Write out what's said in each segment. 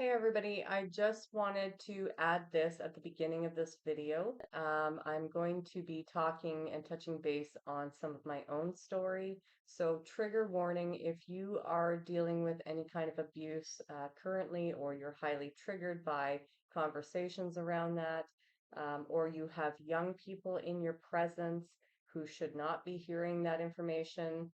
Hey everybody, I just wanted to add this at the beginning of this video. I'm going to be talking and touching base on some of my own story. So trigger warning, if you are dealing with any kind of abuse currently, or you're highly triggered by conversations around that, or you have young people in your presence who should not be hearing that information,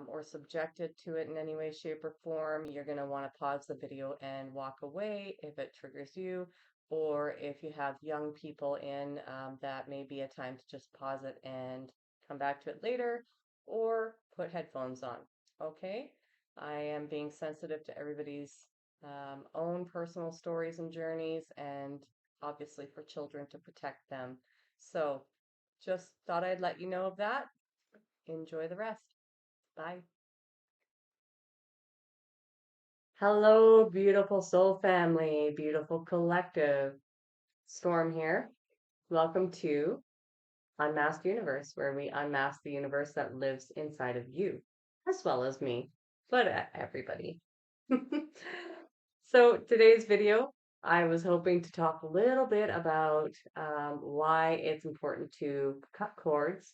or subjected to it in any way, shape, or form, you're going to want to pause the video and walk away if it triggers you. Or if you have young people in, that may be a time to just pause it and come back to it later, or put headphones on. Okay? I am being sensitive to everybody's own personal stories and journeys, and obviously for children to protect them. So just thought I'd let you know of that. Enjoy the rest. Bye. Hello, beautiful soul family, beautiful collective. Storm here. Welcome to Unmasked Universe, where we unmask the universe that lives inside of you, as well as me, but everybody. So today's video, I was hoping to talk a little bit about why it's important to cut cords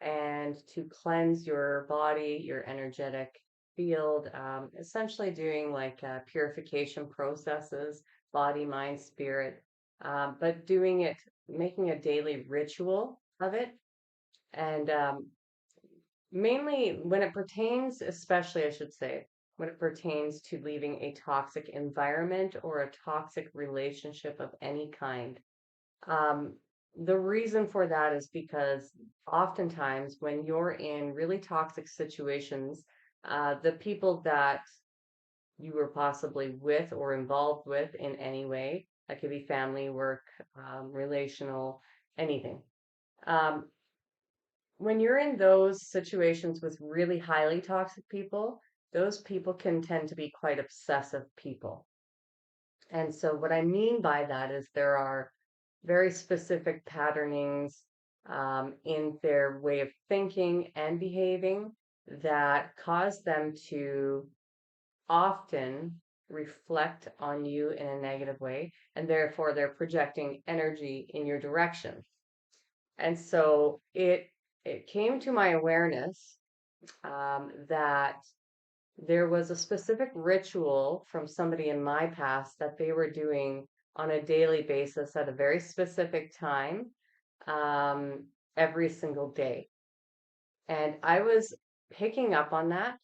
and to cleanse your body, your energetic field, essentially doing like purification processes, body, mind, spirit, but doing it, making a daily ritual of it. And mainly when it pertains, especially I should say, when it pertains to leaving a toxic environment or a toxic relationship of any kind. Um, the reason for that is because oftentimes when you're in really toxic situations, the people that you were possibly with or involved with in any way, that could be family, work, relational, anything. Um, when you're in those situations with really highly toxic people, those people can tend to be quite obsessive people. And so, what I mean by that is there are very specific patternings in their way of thinking and behaving that cause them to often reflect on you in a negative way, and therefore they're projecting energy in your direction. And so it came to my awareness that there was a specific ritual from somebody in my past that they were doing on a daily basis at a very specific time, um, every single day. And I was picking up on that.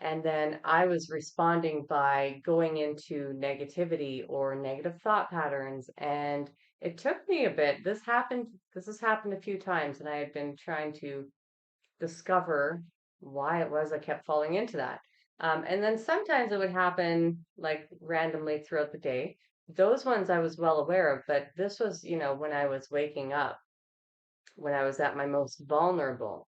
And then I was responding by going into negativity or negative thought patterns. And it took me a bit. This has happened a few times, and I had been trying to discover why it was I kept falling into that. And then sometimes it would happen like randomly throughout the day. Those ones I was well aware of, but this was, when I was waking up, when I was at my most vulnerable.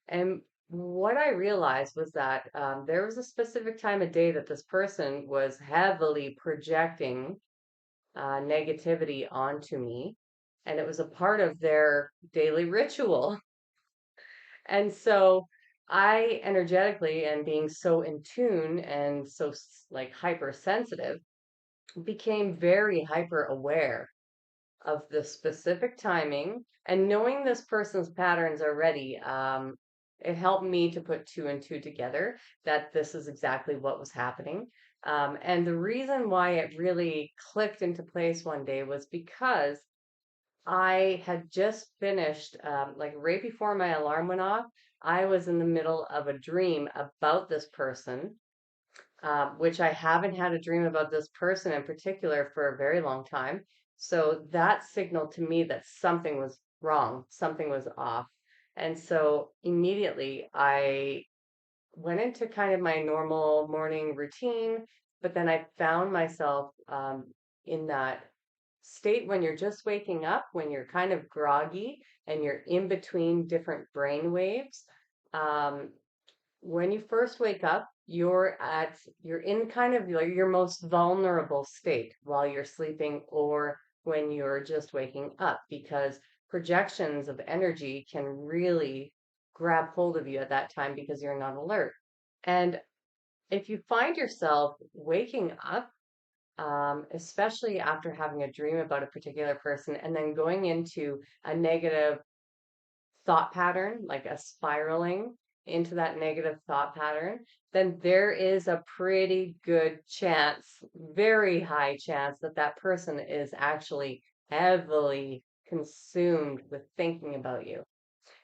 And what I realized was that there was a specific time of day that this person was heavily projecting negativity onto me, and it was a part of their daily ritual. And so I energetically and being so in tune and so like hypersensitive became very hyper aware of the specific timing, and knowing this person's patterns already. It helped me to put two and two together that this is exactly what was happening. And the reason why it really clicked into place one day was because I had just finished, like right before my alarm went off, I was in the middle of a dream about this person, which I haven't had a dream about this person in particular for a very long time. So that signaled to me that something was wrong, something was off. And so immediately I went into kind of my normal morning routine, but then I found myself in that state when you're just waking up, when you're kind of groggy and you're in between different brain waves. Um, when you first wake up, you're in kind of your most vulnerable state while you're sleeping or when you're just waking up, because projections of energy can really grab hold of you at that time because you're not alert. And if you find yourself waking up especially after having a dream about a particular person and then going into a negative thought pattern, like a spiraling into that negative thought pattern, then there is a pretty good chance, very high chance, that that person is actually heavily consumed with thinking about you.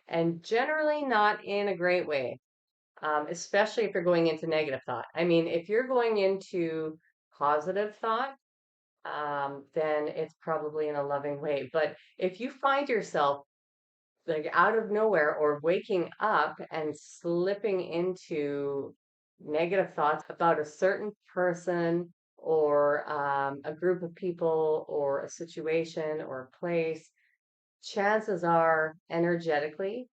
And generally not in a great way, especially if you're going into negative thought. I mean, if you're going into positive thought, then it's probably in a loving way. But if you find yourself like out of nowhere or waking up and slipping into negative thoughts about a certain person or a group of people or a situation or a place, chances are energetically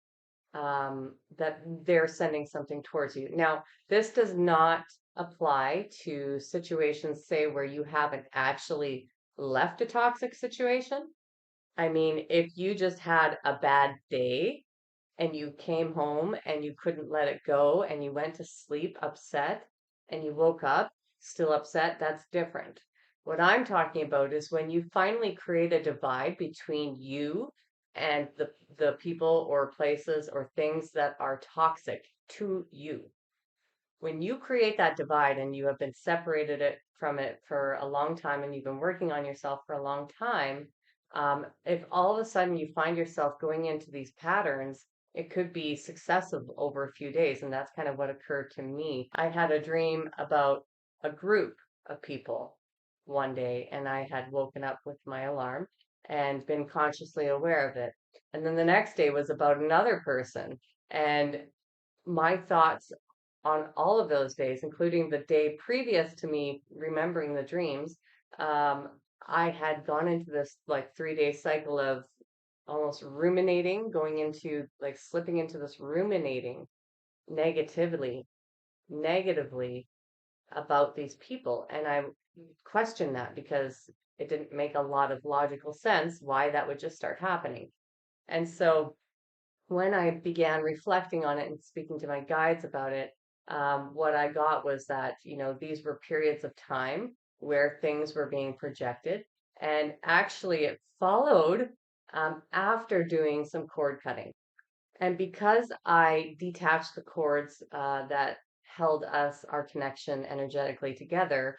that they're sending something towards you. Now, this does not apply to situations, say, where you haven't actually left a toxic situation. I mean, if you just had a bad day and you came home and you couldn't let it go and you went to sleep upset and you woke up still upset, that's different. What I'm talking about is when you finally create a divide between you and the people or places or things that are toxic to you. When you create that divide and you have been separated from it for a long time and you've been working on yourself for a long time, if all of a sudden you find yourself going into these patterns, it could be successive over a few days. And that's kind of what occurred to me. I had a dream about a group of people one day, and I had woken up with my alarm and been consciously aware of it. And then the next day was about another person. And my thoughts on all of those days, including the day previous to me remembering the dreams, um, I had gone into this like 3 day cycle of almost ruminating, going into like slipping into this ruminating negatively, negatively about these people. And I questioned that because it didn't make a lot of logical sense why that would just start happening. And so when I began reflecting on it and speaking to my guides about it, what I got was that, these were periods of time where things were being projected. And actually, it followed after doing some cord cutting. And because I detached the cords that held us, our connection energetically together,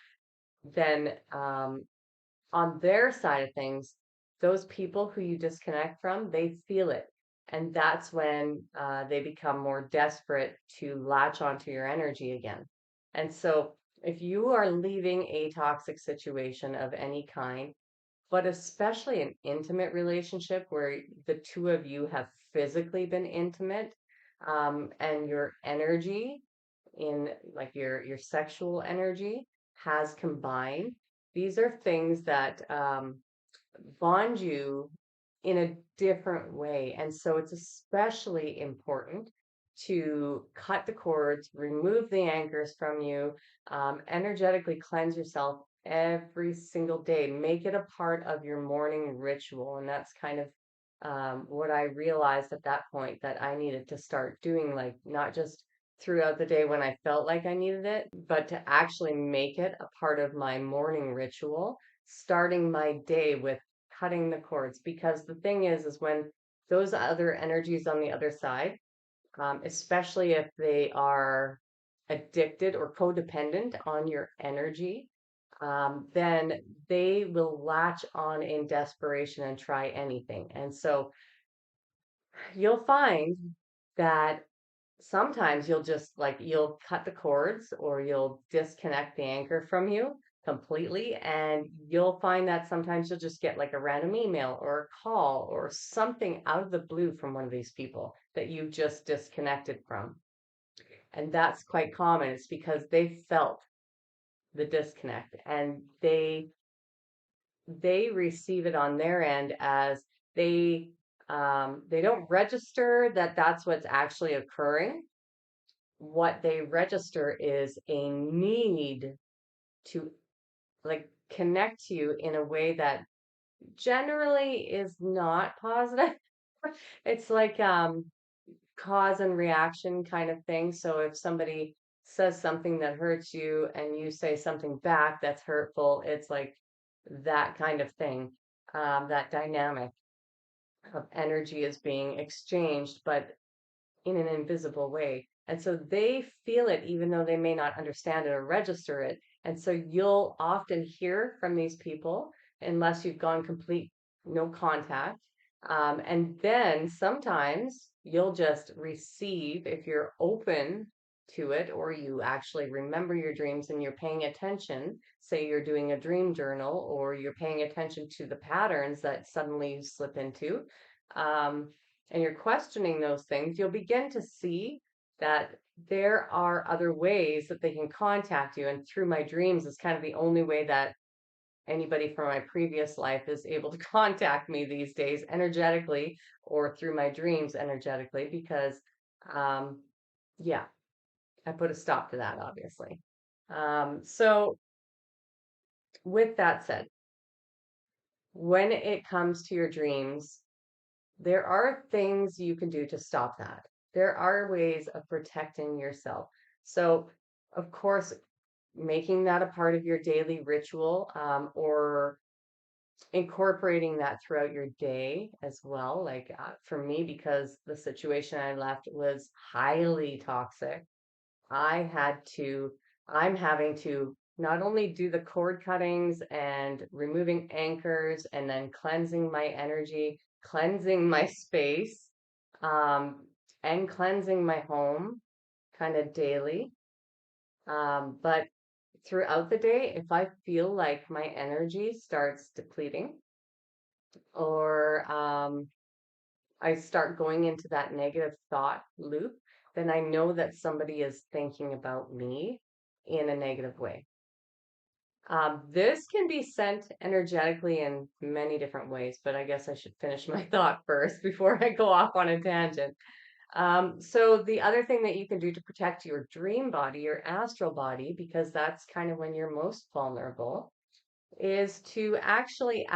then on their side of things, those people who you disconnect from, they feel it. And that's when they become more desperate to latch onto your energy again. And so, if you are leaving a toxic situation of any kind, but especially an intimate relationship where the two of you have physically been intimate, and your energy in like your sexual energy has combined, these are things that bond you in a different way. And so it's especially important to cut the cords, remove the anchors from you, energetically cleanse yourself every single day. Make it a part of your morning ritual. And that's kind of what I realized at that point that I needed to start doing, like not just throughout the day when I felt like I needed it, but to actually make it a part of my morning ritual, starting my day with cutting the cords. Because the thing is when those other energies on the other side, especially if they are addicted or codependent on your energy, then they will latch on in desperation and try anything. And so you'll find that sometimes you'll cut the cords or you'll disconnect the anchor from you completely, and you'll find that sometimes you'll just get like a random email or a call or something out of the blue from one of these people that you just disconnected from. And that's quite common. It's because they felt the disconnect and they receive it on their end as they they don't register that that's what's actually occurring. What they register is a need to like connect to you in a way that generally is not positive. It's like cause and reaction kind of thing. So if somebody says something that hurts you and you say something back that's hurtful. It's like that kind of thing, that dynamic of energy is being exchanged, but in an invisible way. And so they feel it even though they may not understand it or register it. And so you'll often hear from these people unless you've gone complete no contact. And then sometimes you'll just receive if you're open to it, or you actually remember your dreams and you're paying attention. Say you're doing a dream journal, or you're paying attention to the patterns that suddenly you slip into. Um, and you're questioning those things, you'll begin to see that there are other ways that they can contact you. And through my dreams is kind of the only way that anybody from my previous life is able to contact me these days, energetically, or through my dreams energetically, because um, yeah, I put a stop to that, obviously. So with that said, when it comes to your dreams, there are things you can do to stop that. There are ways of protecting yourself. So, of course, making that a part of your daily ritual, or incorporating that throughout your day as well. Like for me, because the situation I left was highly toxic, I had to, I'm having to not only do the cord cuttings and removing anchors and then cleansing my energy, cleansing my space, um, and cleansing my home kind of daily. But throughout the day, if I feel like my energy starts depleting, or I start going into that negative thought loop, then I know that somebody is thinking about me in a negative way. This can be sent energetically in many different ways, but I guess I should finish my thought first before I go off on a tangent. So the other thing that you can do to protect your dream body, your astral body, because that's kind of when you're most vulnerable, is to actually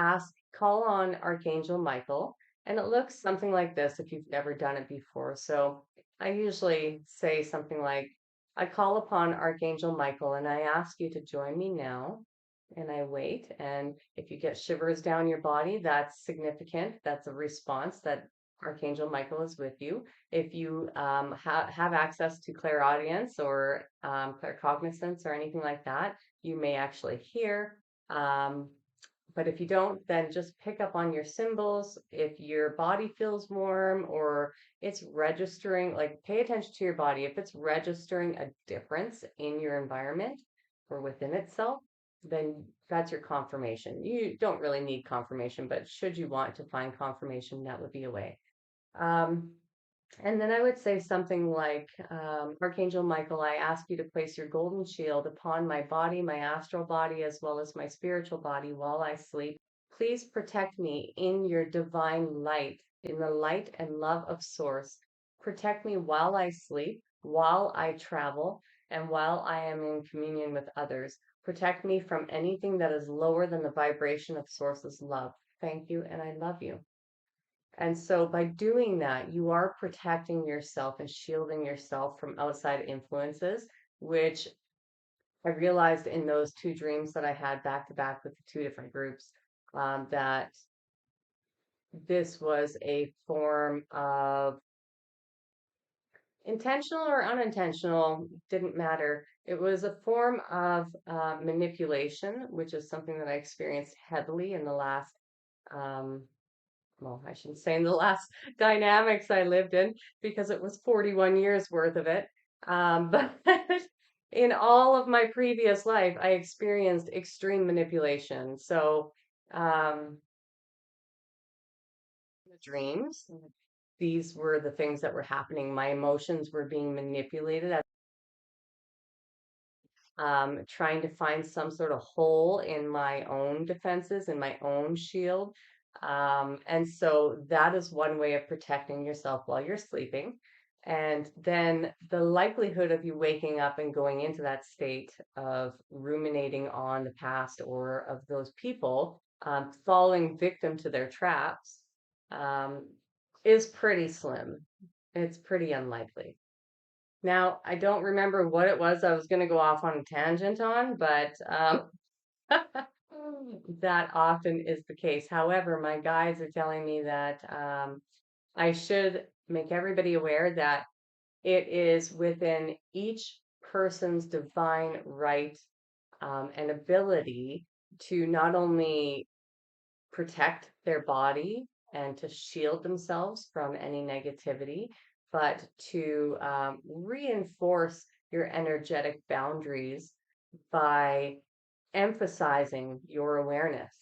call on Archangel Michael. And it looks something like this if you've never done it before. So I usually say something like, I call upon Archangel Michael and I ask you to join me now. And I wait. And if you get shivers down your body, that's significant. That's a response that Archangel Michael is with you. If you have access to clairaudience or claircognizance or anything like that, you may actually hear, but if you don't, then just pick up on your symbols. If your body feels warm or it's registering, like pay attention to your body. If it's registering a difference in your environment or within itself, then that's your confirmation. You don't really need confirmation, but should you want to find confirmation, that would be a way. Um, and then I would say something like, Archangel Michael, I ask you to place your golden shield upon my body, my astral body, as well as my spiritual body while I sleep. Please protect me in your divine light, in the light and love of Source. Protect me while I sleep, while I travel, and while I am in communion with others. Protect me from anything that is lower than the vibration of Source's love. Thank you, and I love you. And so by doing that, you are protecting yourself and shielding yourself from outside influences, which I realized in those two dreams that I had back to back with the two different groups, that this was a form of intentional or unintentional, didn't matter. It was a form of manipulation, which is something that I experienced heavily in the last um, well, I shouldn't say in the last dynamics I lived in because it was 41 years worth of it. But in all of my previous life, I experienced extreme manipulation. So, the dreams, these were the things that were happening. My emotions were being manipulated, trying to find some sort of hole in my own defenses, in my own shield. And so that is one way of protecting yourself while you're sleeping. And then the likelihood of you waking up and going into that state of ruminating on the past or of those people, falling victim to their traps, um, is pretty slim. It's pretty unlikely. Now, I don't remember what it was I was going to go off on a tangent on, but that often is the case. However, my guides are telling me that I should make everybody aware that it is within each person's divine right and ability to not only protect their body and to shield themselves from any negativity, but to reinforce your energetic boundaries by emphasizing your awareness.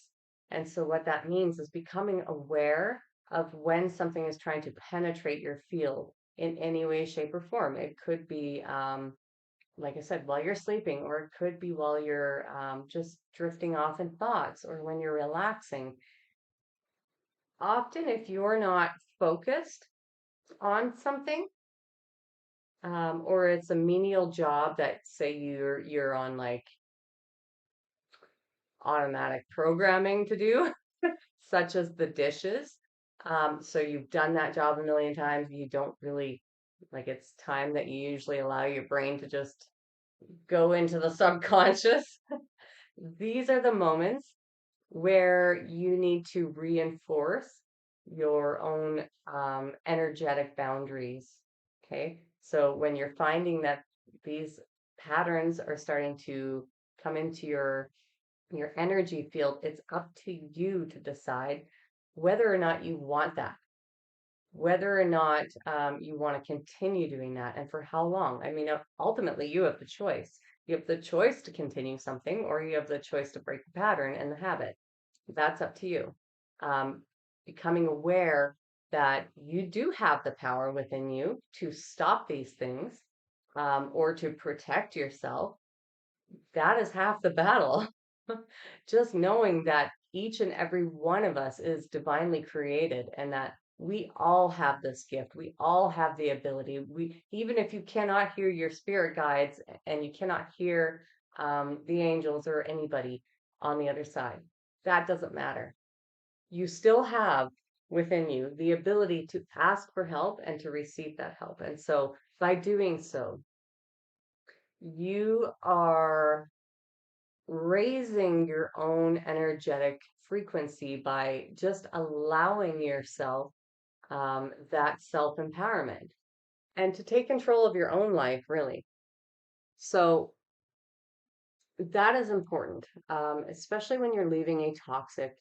And so, what that means is becoming aware of when something is trying to penetrate your field in any way, shape, or form. It could be like I said, while you're sleeping, or it could be while you're just drifting off in thoughts or when you're relaxing. Often, if you're not focused on something, or it's a menial job that say you're on like automatic programming to do, such as the dishes. So you've done that job a million times, you don't really like it's time that you usually allow your brain to just go into the subconscious. These are the moments where you need to reinforce your own energetic boundaries. Okay. So when you're finding that these patterns are starting to come into your energy field, it's up to you to decide whether or not you want that, whether or not you want to continue doing that, and for how long. I mean, ultimately, you have the choice. You have the choice to continue something, or you have the choice to break the pattern and the habit. That's up to you. Um, Becoming aware that you do have the power within you to stop these things or to protect yourself, that is half the battle. Just knowing that each and every one of us is divinely created and that we all have this gift. We all have the ability. We, even if you cannot hear your spirit guides and you cannot hear the angels or anybody on the other side, that doesn't matter. You still have within you the ability to ask for help and to receive that help. And so by doing so, you are raising your own energetic frequency by just allowing yourself that self empowerment and to take control of your own life, really. So that is important, especially when you're leaving a toxic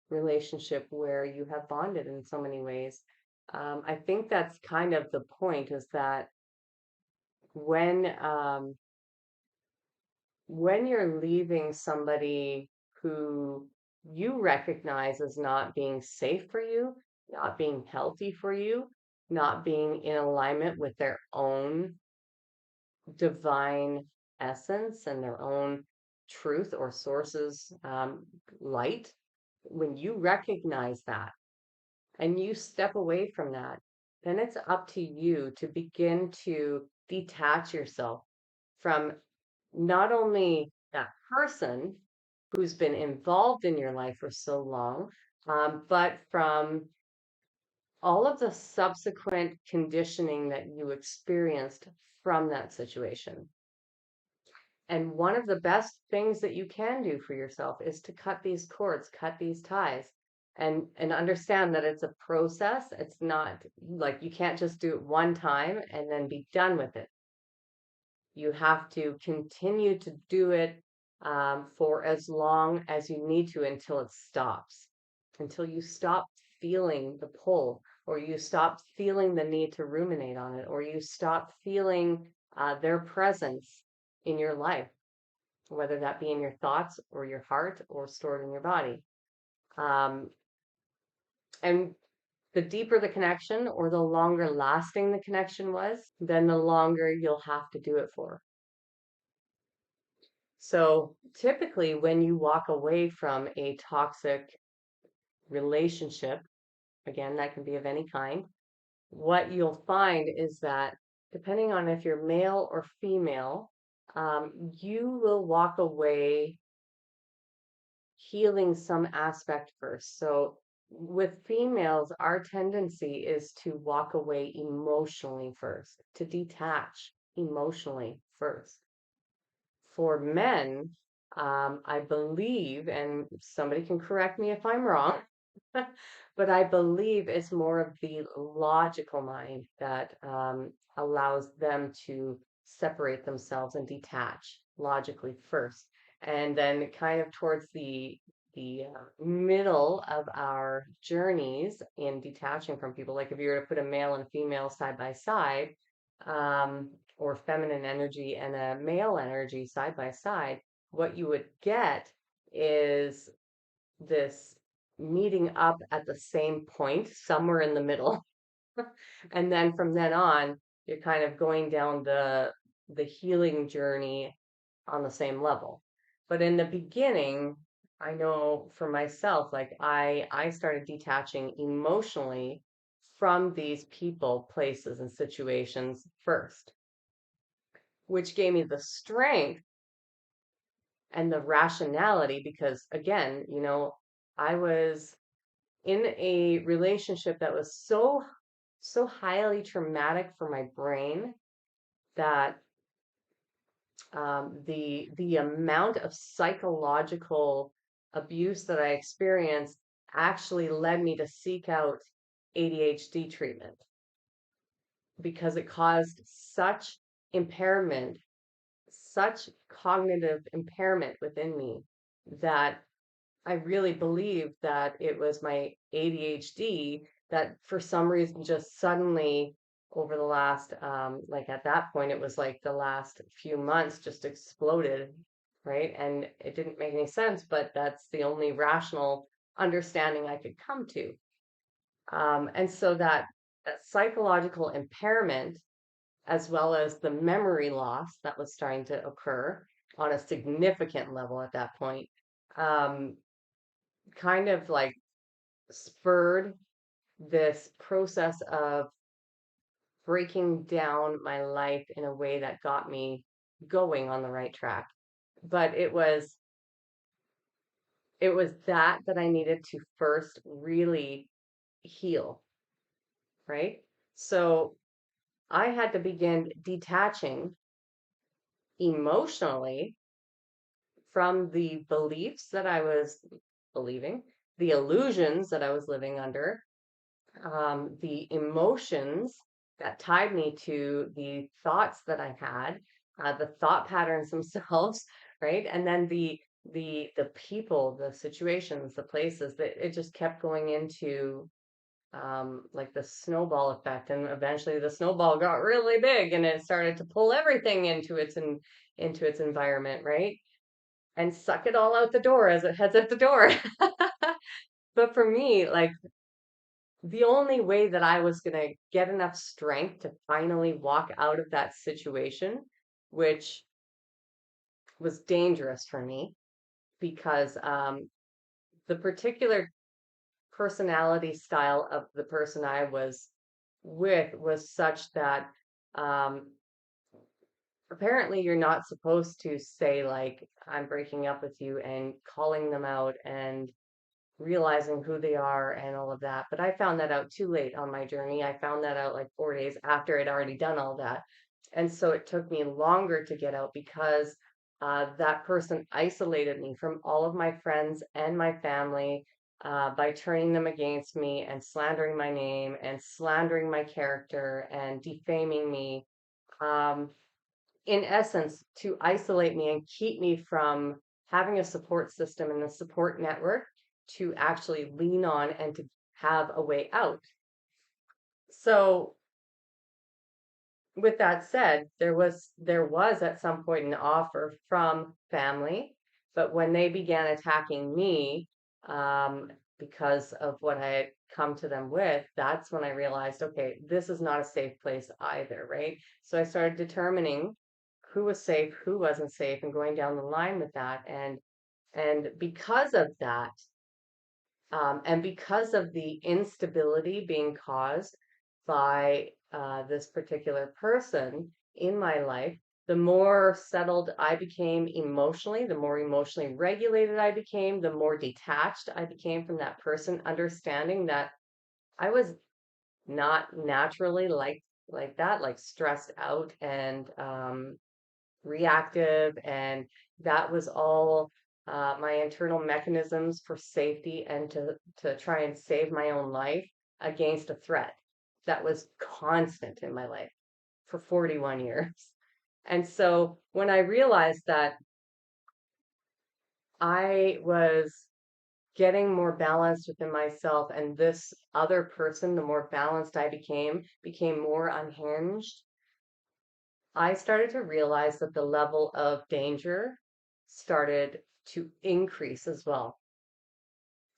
relationship where you have bonded in so many ways. I think that's kind of the point is that when when you're leaving somebody who you recognize as not being safe for you, not being healthy for you, not being in alignment with their own divine essence and their own truth or sources, light, when you recognize that and you step away from that, then it's up to you to begin to detach yourself from not only that person who's been involved in your life for so long, but from all of the subsequent conditioning that you experienced from that situation. And one of the best things that you can do for yourself is to cut these cords, cut these ties, and understand that it's a process. It's not like you can't just do it one time and then be done with it. You have to continue to do it for as long as you need to until it stops, until you stop feeling the pull, or you stop feeling the need to ruminate on it, or you stop feeling their presence in your life, whether that be in your thoughts or your heart or stored in your body. Um, and the deeper the connection or the longer lasting the connection was, then the longer you'll have to do it for. So typically, when you walk away from a toxic relationship, again, that can be of any kind, what you'll find is that depending on if you're male or female, you will walk away healing some aspect first. So with females, our tendency is to walk away emotionally first, to detach. emotionally first. For men, I believe, and somebody can correct me if I'm wrong, but I believe it's more of the logical mind that allows them to separate themselves and detach logically first, and then kind of towards the middle of our journeys in detaching from people. Like if you were to put a male and female side by side, um, or feminine energy and a male energy side by side, what you would get is this meeting up at the same point, somewhere in the middle. And then from then on, you're kind of going down the healing journey on the same level. But in the beginning, I know for myself, like I started detaching emotionally from these people, places, and situations first, which gave me the strength and the rationality because again, I was in a relationship that was so highly traumatic for my brain that the amount of psychological abuse that I experienced actually led me to seek out ADHD treatment because it caused such impairment, such cognitive impairment within me that I really believe that it was my ADHD that for some reason just suddenly over the last, like at that point, it was like the last few months just exploded, right? And it didn't make any sense, but that's the only rational understanding I could come to. And so that psychological impairment, as well as the memory loss that was starting to occur on a significant level at that point, um, kind of like spurred this process of breaking down my life in a way that got me going on the right track. But it was that I needed to first really heal, right? So I had to begin detaching emotionally from the beliefs that I was believing, the illusions that I was living under, the emotions that tied me to the thoughts that I had, the thought patterns themselves, right? And then the people, the situations, the places that it just kept going into like the snowball effect, and eventually the snowball got really big and it started to pull everything into its environment, right? And suck it all out the door as it heads out the door. But for me, like the only way that I was going to get enough strength to finally walk out of that situation, which was dangerous for me because the particular personality style of the person I was with was such that um, apparently you're not supposed to say, like, I'm breaking up with you and calling them out and realizing who they are and all of that. But I found that out too late on my journey. I found that out like 4 days after I'd already done all that. And so it took me longer to get out because that person isolated me from all of my friends and my family by turning them against me and slandering my name and slandering my character and defaming me. Um, in essence, to isolate me and keep me from having a support system and a support network to actually lean on and to have a way out. So, with that said, there was at some point an offer from family, but when they began attacking me, because of what I had come to them with, that's when I realized, okay, this is not a safe place either, right? So I started determining who was safe, who wasn't safe, and going down the line with that. And because of that, and because of the instability being caused by this particular person in my life, the more settled I became emotionally, the more emotionally regulated I became, the more detached I became from that person, understanding that I was not naturally like like that, like stressed out and reactive, and that was all my internal mechanisms for safety and to try and save my own life against a threat that was constant in my life for 41 years. And so when I realized that I was getting more balanced within myself, and this other person, the more balanced I became more unhinged, I started to realize that the level of danger started to increase as well.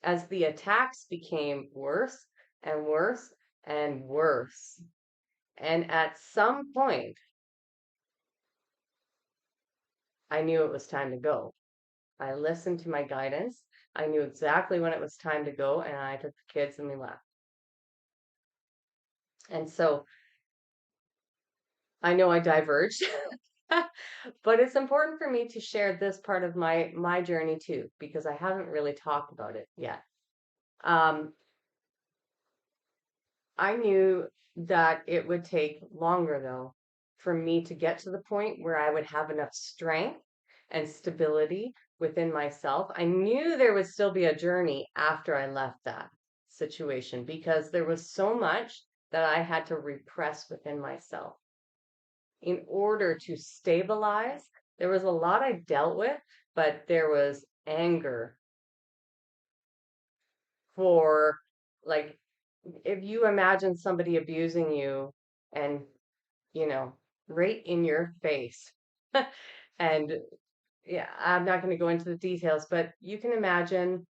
As the attacks became worse and worse and worse. And at some point, I knew it was time to go. I listened to my guidance. I knew exactly when it was time to go, and I took the kids and we left. And so I know I diverged, but it's important for me to share this part of my journey too, because I haven't really talked about it yet. Um, I knew that it would take longer though for me to get to the point where I would have enough strength and stability within myself. I knew there would still be a journey after I left that situation because there was so much that I had to repress within myself in order to stabilize. There was a lot I dealt with, but there was anger for, like, if you imagine somebody abusing you and, you know, right in your face. And yeah, I'm not going to go into the details, but you can imagine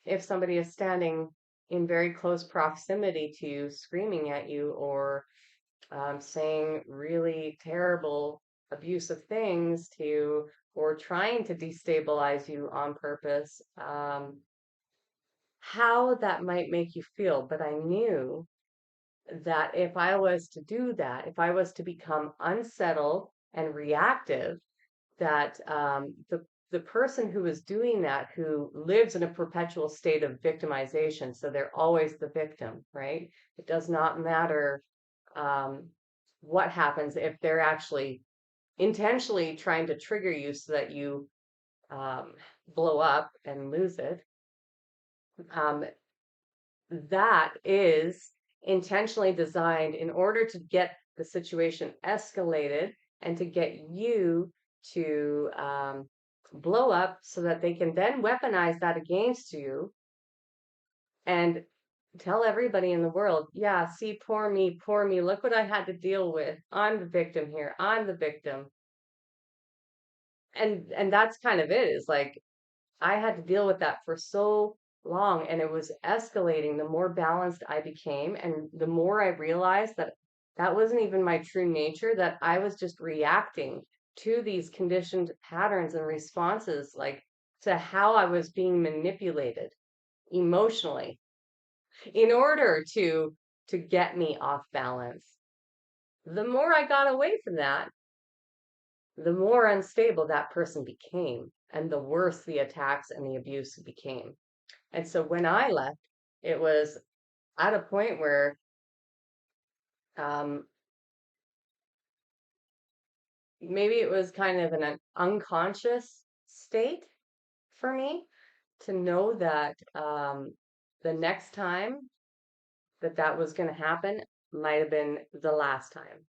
if somebody is standing in very close proximity to you, screaming at you or saying really terrible, abusive things to you, or trying to destabilize you on purpose, how that might make you feel. But I knew that if I was to do that, if I was to become unsettled and reactive, that the person who is doing that, who lives in a perpetual state of victimization, so they're always the victim, right? It does not matter um, what happens if they're actually intentionally trying to trigger you so that you um, blow up and lose it. Um, that is intentionally designed in order to get the situation escalated and to get you to blow up so that they can then weaponize that against you and tell everybody in the world, yeah, see, poor me, look what I had to deal with. I'm the victim here. I'm the victim. And that's kind of it, is like I had to deal with that for so long, and it was escalating the more balanced I became, and the more I realized that that wasn't even my true nature, that I was just reacting to these conditioned patterns and responses, like to how I was being manipulated emotionally in order to get me off balance. The more I got away from that, the more unstable that person became, and the worse the attacks and the abuse became. And so when I left, it was at a point where um, maybe it was kind of an unconscious state for me to know that the next time that that was going to happen might have been the last time.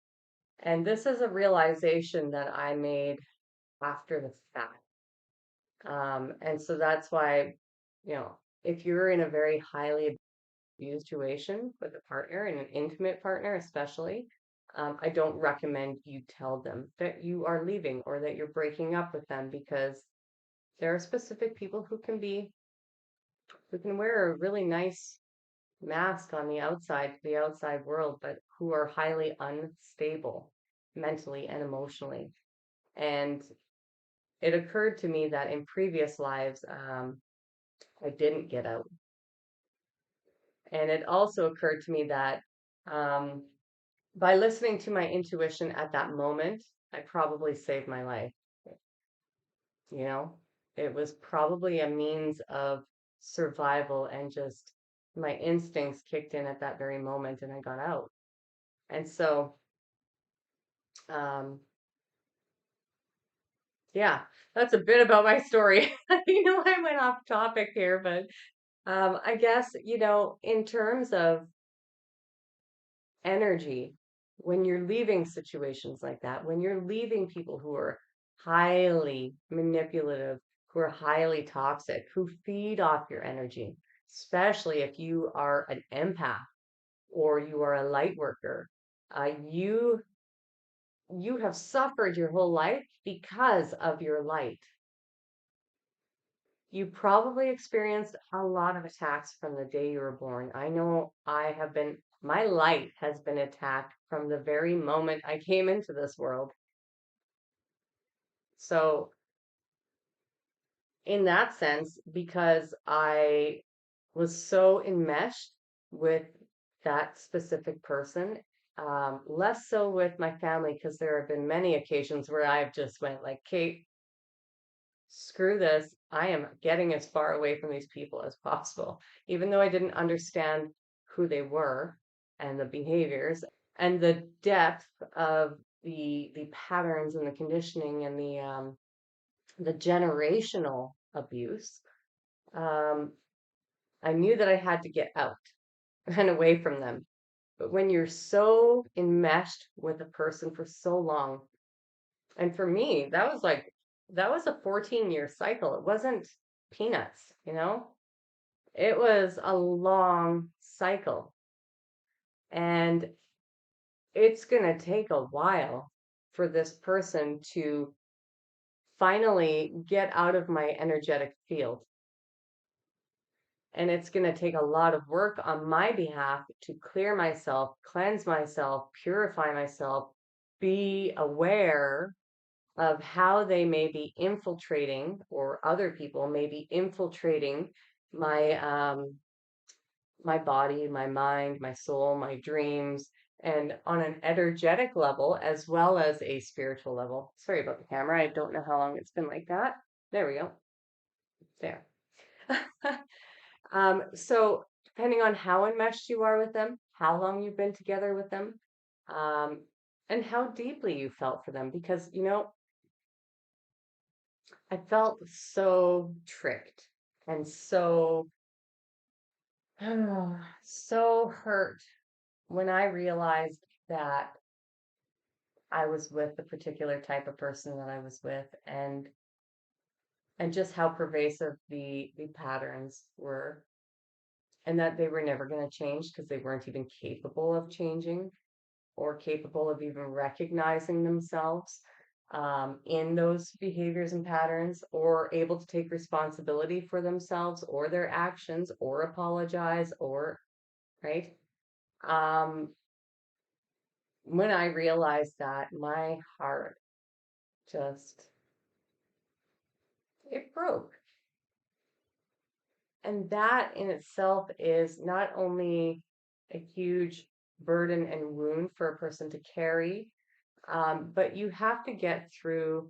And this is a realization that I made after the fact. And so that's why, you know, if you're in a very highly abused situation with a partner and an intimate partner, especially, I don't recommend you tell them that you are leaving or that you're breaking up with them, because there are specific people who can wear a really nice mask on the outside to the outside world, but who are highly unstable mentally and emotionally. And it occurred to me that in previous lives, I didn't get out. And it also occurred to me that um, by listening to my intuition at that moment, I probably saved my life. You know, it was probably a means of survival, and just my instincts kicked in at that very moment and I got out. And so, um, yeah, that's a bit about my story. I went off topic here, but I guess, in terms of energy, when you're leaving situations like that, when you're leaving people who are highly manipulative, who are highly toxic, who feed off your energy, especially if you are an empath or you are a light worker, you have suffered your whole life because of your light. You probably experienced a lot of attacks from the day you were born. I know my light has been attacked from the very moment I came into this world. So, in that sense, because I was so enmeshed with that specific person, less so with my family, because there have been many occasions where I've just went like, Kate, screw this. I am getting as far away from these people as possible, even though I didn't understand who they were and the behaviors and the depth of the patterns and the conditioning and the generational abuse. Um, I knew that I had to get out and away from them. But when you're so enmeshed with a person for so long, and for me, that was a 14-year cycle. It wasn't peanuts. It was a long cycle. And it's going to take a while for this person to finally get out of my energetic field. And it's going to take a lot of work on my behalf to clear myself, cleanse myself, purify myself, be aware of how they may be infiltrating, or other people may be infiltrating my my body, my mind, my soul, my dreams, and on an energetic level as well as a spiritual level. Sorry about the camera. I don't know how long it's been like that. There we go. There. So depending on how enmeshed you are with them, how long you've been together with them, um, and how deeply you felt for them, because I felt so tricked and so so hurt when I realized that I was with the particular type of person that I was with, and just how pervasive the patterns were, and that they were never going to change because they weren't even capable of changing or capable of even recognizing themselves in those behaviors and patterns, or able to take responsibility for themselves or their actions or apologize, or right. um when I realized that, my heart just, it broke. And that in itself is not only a huge burden and wound for a person to carry, but you have to get through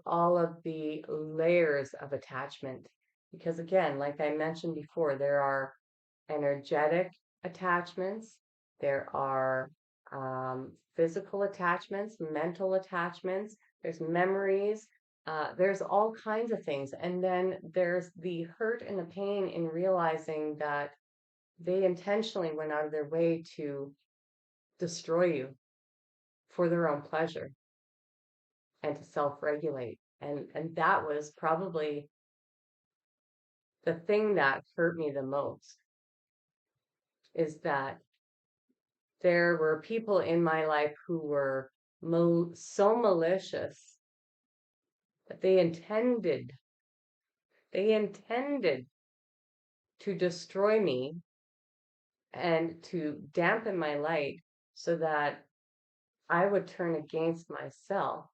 all of the layers of attachment. Because again, like I mentioned before, there are energetic attachments, there are physical attachments, mental attachments, there's memories, there's all kinds of things. And then there's the hurt and the pain in realizing that they intentionally went out of their way to destroy you for their own pleasure and to self-regulate. And that was probably the thing that hurt me the most, is that there were people in my life who were so malicious that they intended to destroy me and to dampen my light so that I would turn against myself,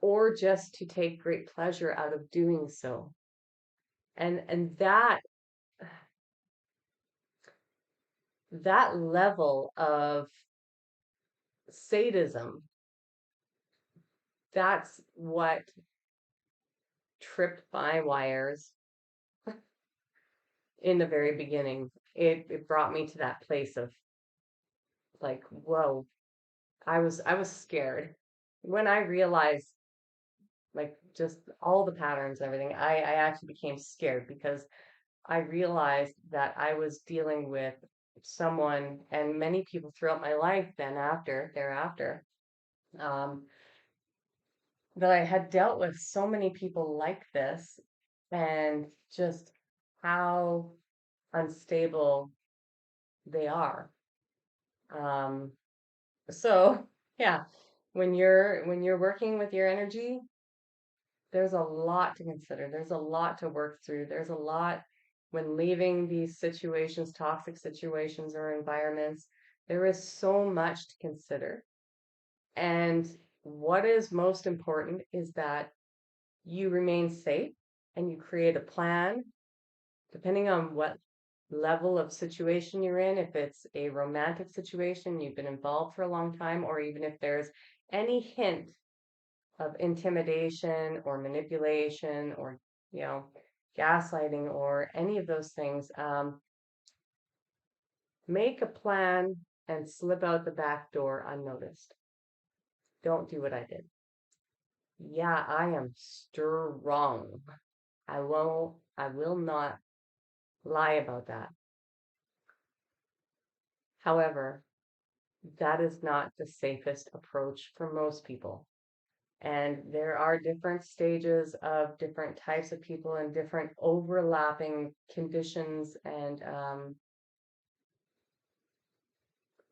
or just to take great pleasure out of doing so. And that level of sadism, that's what tripped my wires in the very beginning. It brought me to that place of like, whoa, I was scared when I realized like just all the patterns and everything. I actually became scared because I realized that I was dealing with someone and many people throughout my life thereafter, um, that I had dealt with so many people like this and just how unstable they are. Um, so yeah, when you're working with your energy, there's a lot to consider. There's a lot to work through. There's a lot when leaving these situations, toxic situations or environments. There is so much to consider. And what is most important is that you remain safe and you create a plan, depending on what level of situation you're in, if it's a romantic situation, you've been involved for a long time, or even if there's any hint of intimidation or manipulation or, you know, gaslighting or any of those things, make a plan and slip out the back door unnoticed. Don't do what I did. Yeah, I am strong. I will not lie about that. However, that is not the safest approach for most people. And there are different stages of different types of people and different overlapping conditions and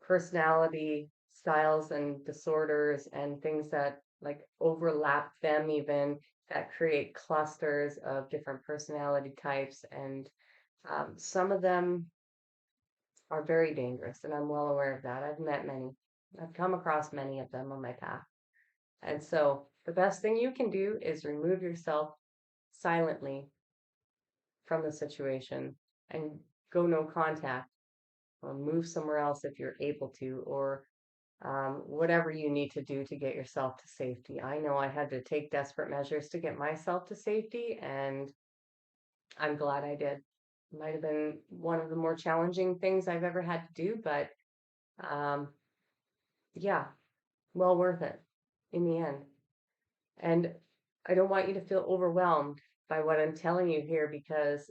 personality styles and disorders and things that like overlap them even that create clusters of different personality types. And some of them are very dangerous, and I'm well aware of that. I've met many. I've come across many of them on my path. And so the best thing you can do is remove yourself silently from the situation and go no contact or move somewhere else if you're able to, or whatever you need to do to get yourself to safety. I know I had to take desperate measures to get myself to safety, and I'm glad I did. It might have been one of the more challenging things I've ever had to do, but um, yeah, well worth it in the end. And I don't want you to feel overwhelmed by what I'm telling you here because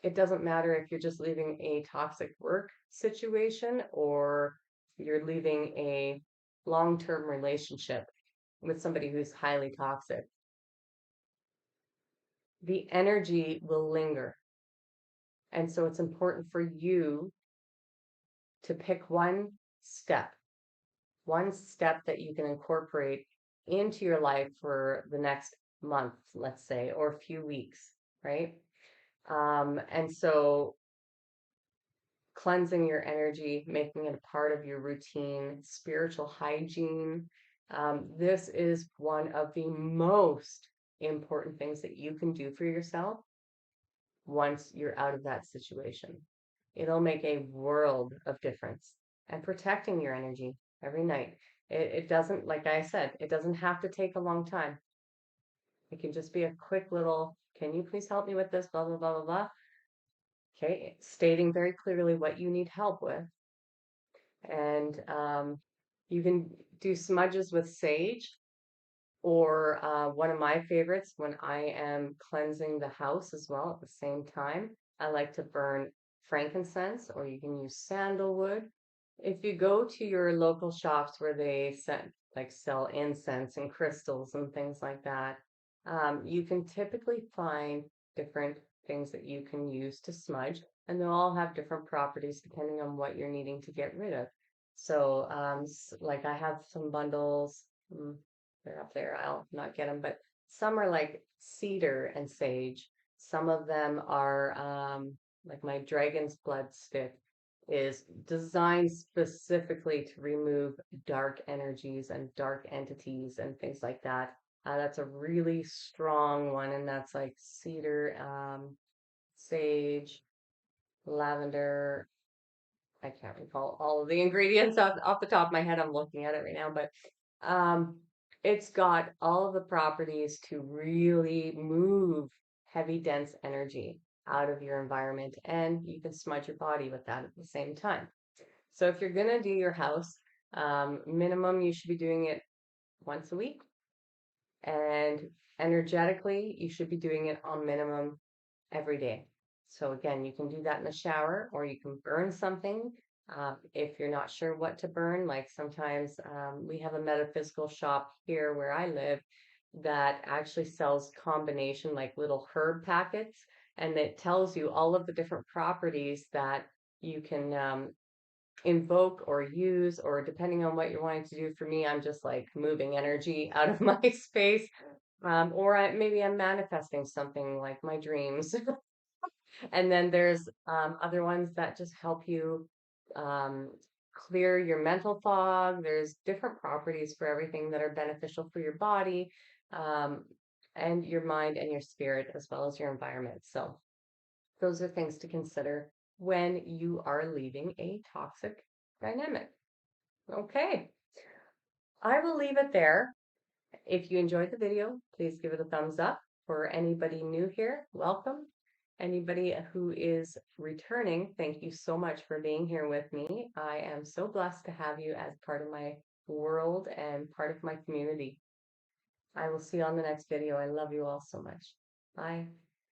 it doesn't matter if you're just leaving a toxic work situation or you're leaving a long-term relationship with somebody who's highly toxic. The energy will linger. And so it's important for you to pick one step that you can incorporate into your life for the next month, let's say, or a few weeks, right? And so cleansing your energy, making it a part of your routine, spiritual hygiene. This is one of the most important things that you can do for yourself once you're out of that situation. It'll make a world of difference. And protecting your energy every night. It doesn't, like I said, it doesn't have to take a long time. It can just be a quick little, can you please help me with this? Blah, blah, blah, blah, blah. Okay. Stating very clearly what you need help with. And you can do smudges with sage, or one of my favorites when I am cleansing the house as well at the same time. I like to burn frankincense, or you can use sandalwood. If you go to your local shops where they sell incense and crystals and things like that, you can typically find different things that you can use to smudge, and they'll all have different properties depending on what you're needing to get rid of. So, like I have some bundles, they're up there, I'll not get them, but some are like cedar and sage. Some of them are like my dragon's blood stick is designed specifically to remove dark energies and dark entities and things like that. That's a really strong one, and that's like cedar, sage, lavender. I can't recall all of the ingredients off the top of my head. I'm looking at it right now, but um, it's got all of the properties to really move heavy, dense energy. out of your environment, and you can smudge your body with that at the same time. So if you're gonna do your house, minimum you should be doing it once a week, and energetically you should be doing it on minimum every day. So again, you can do that in the shower, or you can burn something. If you're not sure what to burn, like sometimes we have a metaphysical shop here where I live that actually sells combination, like little herb packets, and it tells you all of the different properties that you can invoke or use, or depending on what you're wanting to do. For me, I'm just like moving energy out of my space. Maybe I'm manifesting something like my dreams. And then there's other ones that just help you um, clear your mental fog. There's different properties for everything that are beneficial for your body, um, and your mind and your spirit, as well as your environment. So those are things to consider when you are leaving a toxic dynamic. Okay, I will leave it there. If you enjoyed the video, please give it a thumbs up. For anybody new here, welcome. Anybody who is returning, thank you so much for being here with me. I am so blessed to have you as part of my world and part of my community. I will see you on the next video. I love you all so much. Bye.